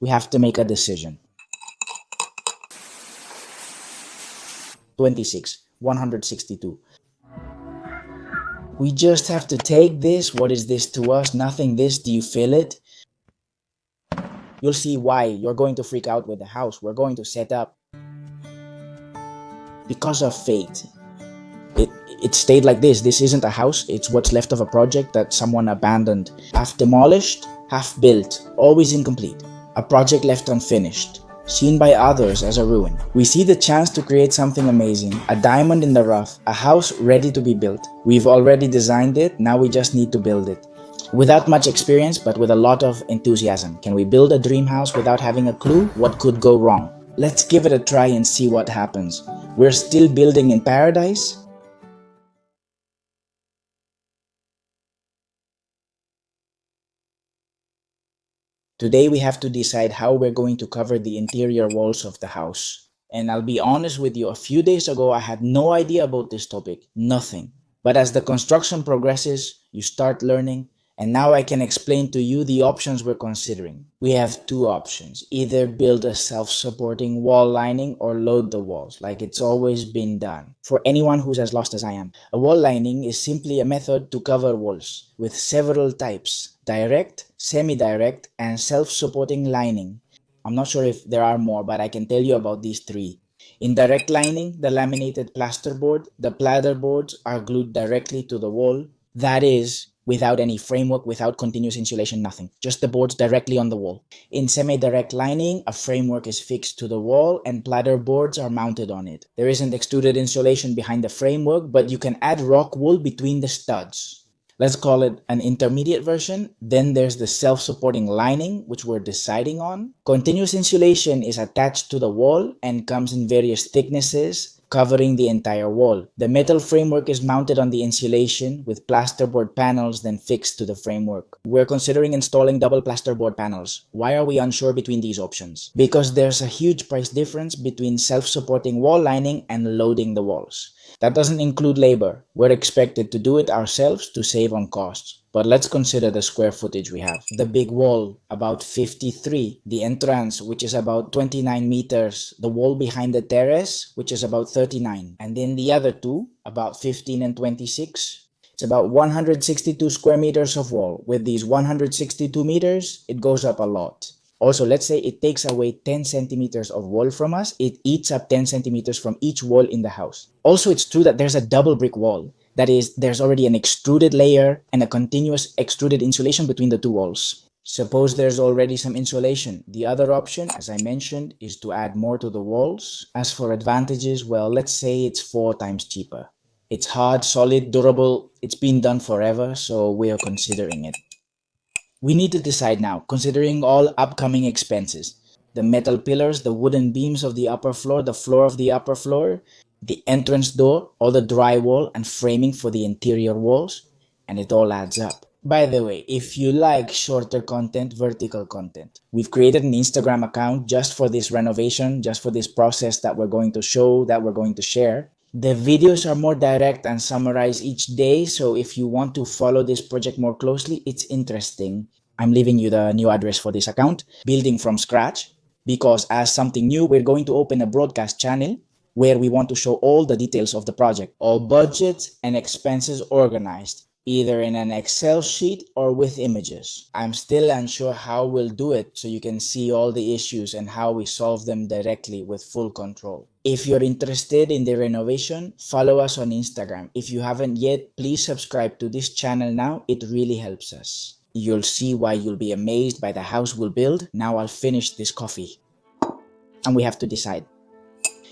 we have to make a decision. 26, 162. We just have to take this. What is this to us? Nothing. This, do you feel it? You'll see why you're going to freak out with the house we're going to set up. Because of fate. It stayed like this. This isn't a house. It's what's left of a project that someone abandoned. Half demolished, half built, always incomplete. A project left unfinished, seen by others as a ruin. We see the chance to create something amazing, a diamond in the rough, a house ready to be built. We've already designed it, now we just need to build it. Without much experience, but with a lot of enthusiasm. Can we build a dream house without having a clue what could go wrong? Let's give it a try and see what happens. We're still building in paradise. Today we have to decide how we're going to cover the interior walls of the house. And I'll be honest with you, a few days ago I had no idea about this topic, nothing. But as the construction progresses, you start learning, and now I can explain to you the options we're considering. We have two options, either build a self-supporting wall lining or load the walls, like it's always been done. For anyone who's as lost as I am, a wall lining is simply a method to cover walls with several types: direct, semi-direct, and self-supporting lining. I'm not sure if there are more, but I can tell you about these three. In direct lining, the laminated plasterboard, the plasterboards are glued directly to the wall. That is, without any framework, without continuous insulation, nothing. Just the boards directly on the wall. In semi-direct lining, a framework is fixed to the wall and plasterboards are mounted on it. There isn't extruded insulation behind the framework, but you can add rock wool between the studs. Let's call it an intermediate version. Then there's the self-supporting lining, which we're deciding on. Continuous insulation is attached to the wall and comes in various thicknesses, covering the entire wall. The metal framework is mounted on the insulation with plasterboard panels then fixed to the framework. We're considering installing double plasterboard panels. Why are we unsure between these options? Because there's a huge price difference between self-supporting wall lining and loading the walls. That doesn't include labor. We're expected to do it ourselves to save on costs. But let's consider the square footage we have. The big wall, about 53. The entrance, which is about 29 meters. The wall behind the terrace, which is about 39. And then the other two, about 15 and 26. It's about 162 square meters of wall. With these 162 meters, it goes up a lot. Also, let's say it takes away 10 centimeters of wall from us. It eats up 10 centimeters from each wall in the house. Also, it's true that there's a double brick wall. That is, there's already an extruded layer and a continuous extruded insulation between the two walls. Suppose there's already some insulation. The other option, as I mentioned, is to add more to the walls. As for advantages, well, let's say it's 4 times cheaper. It's hard, solid, durable. It's been done forever, so we are considering it. We need to decide now, considering all upcoming expenses. The metal pillars, the wooden beams of the upper floor, the floor of the upper floor, the entrance door, all the drywall and framing for the interior walls, and it all adds up. By the way, if you like shorter content, vertical content, we've created an Instagram account just for this renovation, just for this process that we're going to show, that we're going to share. The videos are more direct and summarize each day, so if you want to follow this project more closely, it's interesting. I'm leaving you the new address for this account, Building from Scratch, because as something new, we're going to open a broadcast channel where we want to show all the details of the project, all budgets and expenses organized, either in an Excel sheet or with images. I'm still unsure how we'll do it, so you can see all the issues and how we solve them directly with full control. If you're interested in the renovation, follow us on Instagram. If you haven't yet, please subscribe to this channel now. It really helps us. You'll see why you'll be amazed by the house we'll build. Now I'll finish this coffee. And we have to decide.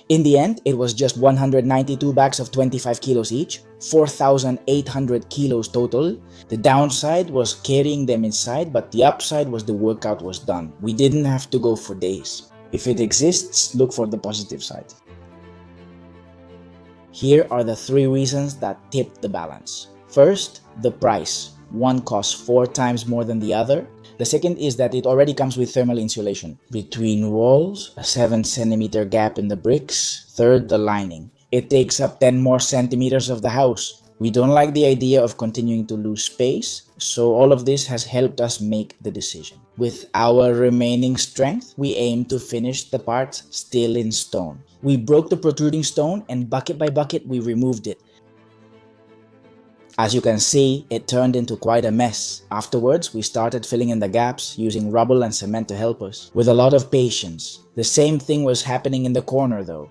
In the end, it was just 192 bags of 25 kilos each, 4,800 kilos total. The downside was carrying them inside, but the upside was the workout was done. We didn't have to go for days. If it exists, look for the positive side. Here are the 3 reasons that tipped the balance. First, the price. One costs 4 times more than the other. The second is that it already comes with thermal insulation. Between walls, a 7 centimeter gap in the bricks. Third, the lining. It takes up 10 more centimeters of the house. We don't like the idea of continuing to lose space, so all of this has helped us make the decision. With our remaining strength, we aimed to finish the parts still in stone. We broke the protruding stone and bucket by bucket we removed it. As you can see, it turned into quite a mess. Afterwards, we started filling in the gaps using rubble and cement to help us, with a lot of patience. The same thing was happening in the corner though.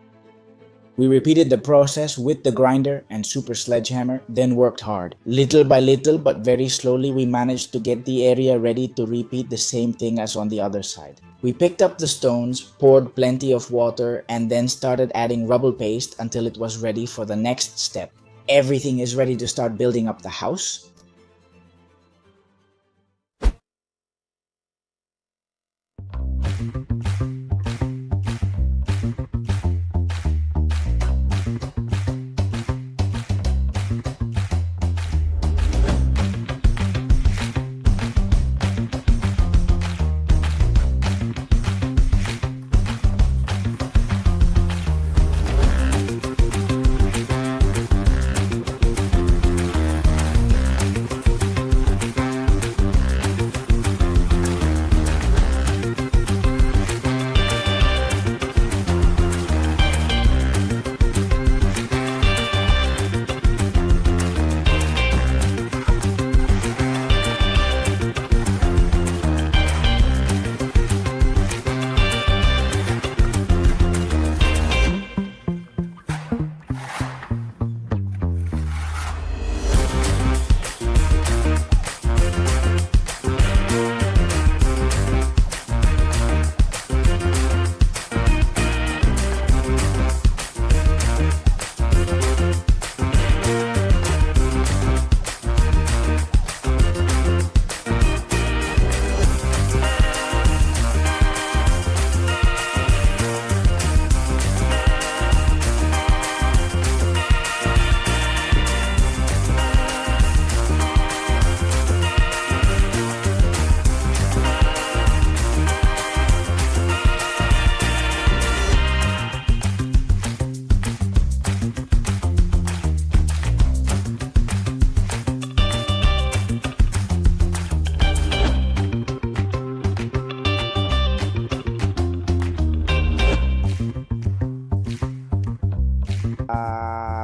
We repeated the process with the grinder and super sledgehammer, then worked hard. Little by little but very slowly we managed to get the area ready to repeat the same thing as on the other side. We picked up the stones, poured plenty of water, and then started adding rubble paste until it was ready for the next step. Everything is ready to start building up the house.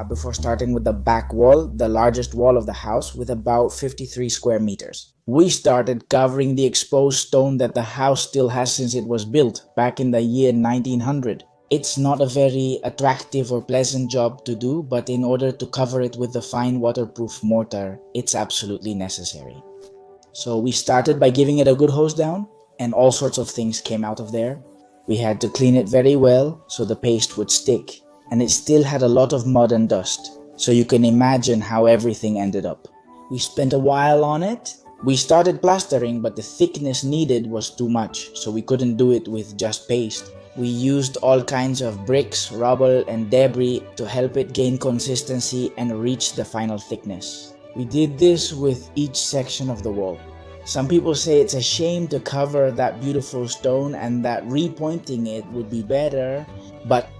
Before starting with the back wall, the largest wall of the house with about 53 square meters. We started covering the exposed stone that the house still has since it was built back in the year 1900. It's not a very attractive or pleasant job to do, but in order to cover it with the fine waterproof mortar, it's absolutely necessary. So we started by giving it a good hose down, and all sorts of things came out of there. We had to clean it very well so the paste would stick, and it still had a lot of mud and dust, so you can imagine how everything ended up. We spent a while on it. We started plastering, but the thickness needed was too much, so we couldn't do it with just paste. We used all kinds of bricks, rubble, and debris to help it gain consistency and reach the final thickness. We did this with each section of the wall. Some people say it's a shame to cover that beautiful stone and that repointing it would be better, but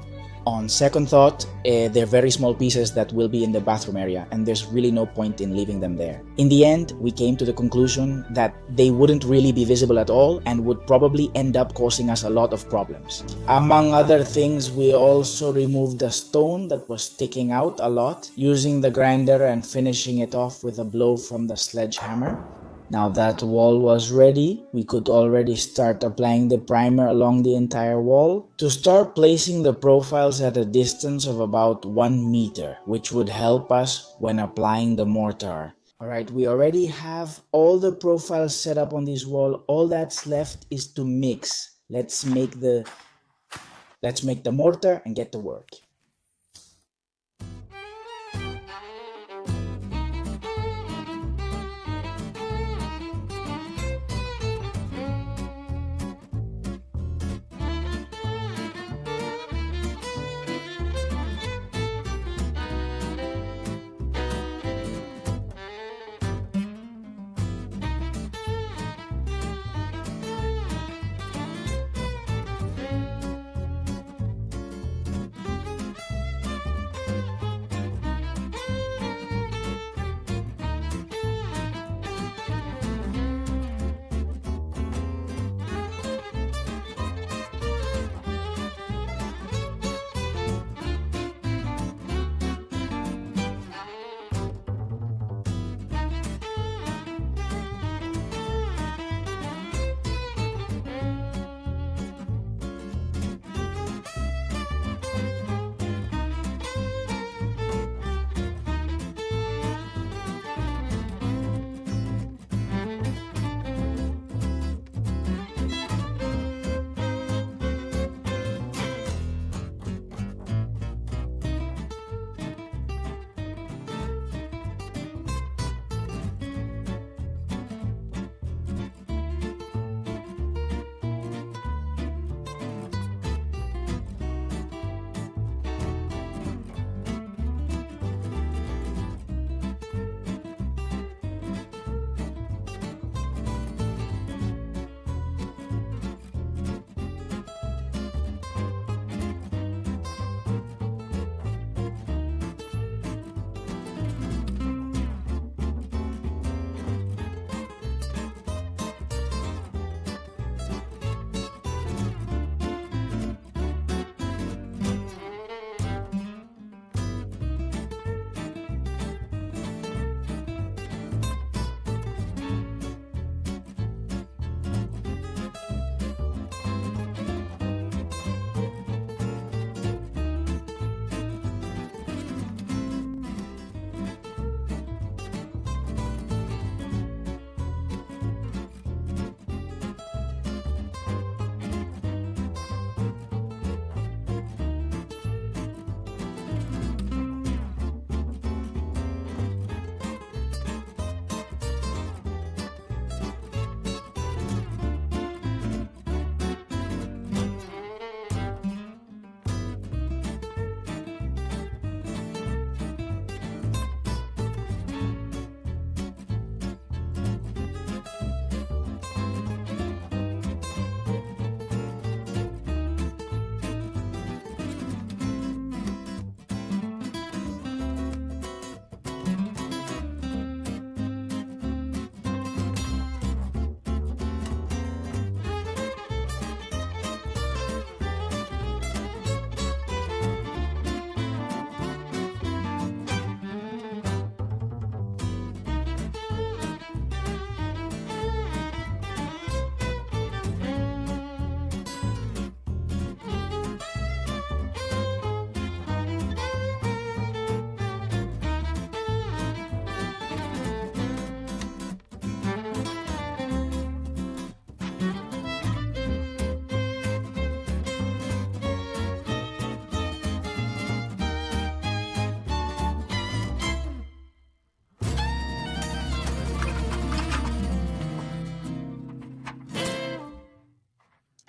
on second thought, they're very small pieces that will be in the bathroom area, and there's really no point in leaving them there. In the end, we came to the conclusion that they wouldn't really be visible at all and would probably end up causing us a lot of problems. Among other things, we also removed the stone that was sticking out a lot, using the grinder and finishing it off with a blow from the sledgehammer. Now that wall was ready, we could already start applying the primer along the entire wall to start placing the profiles at a distance of about 1 meter, which would help us when applying the mortar. Alright, we already have all the profiles set up on this wall. All that's left is to mix. Let's make the mortar and get to work.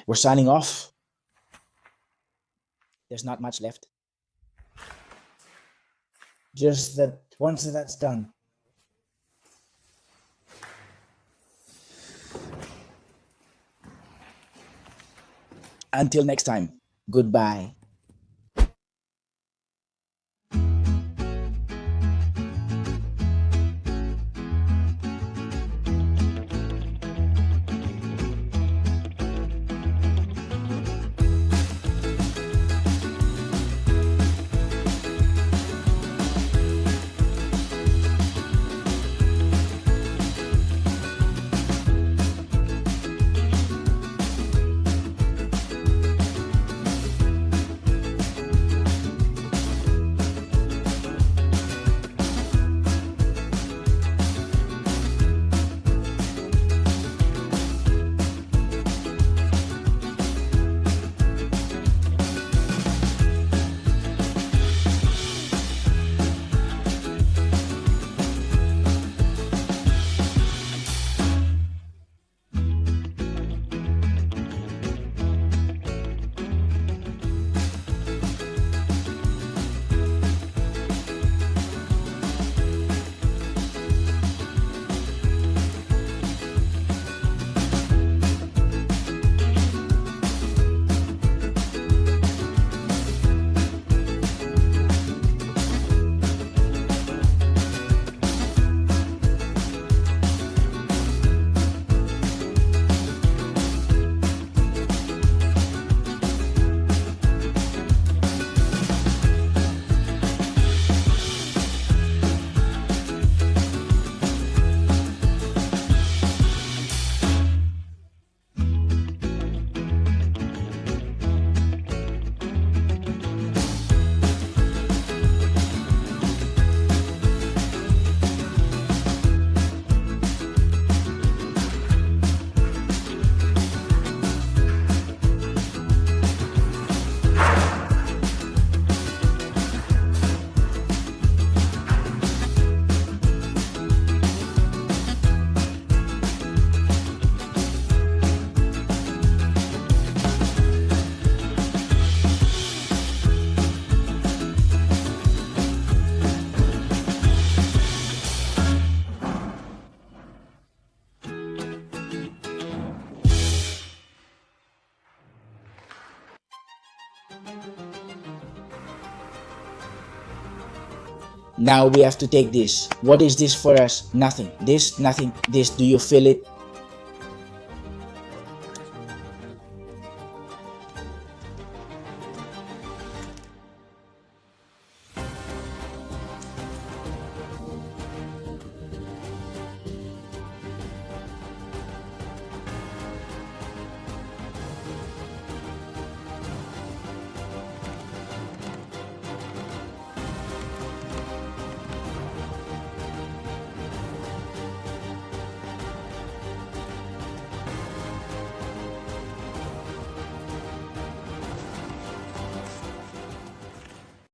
We're signing off. There's not much left. Just that once that's done. Until next time, goodbye. Now we have to take this. What is this for us? Nothing. This, nothing. This, do you feel it?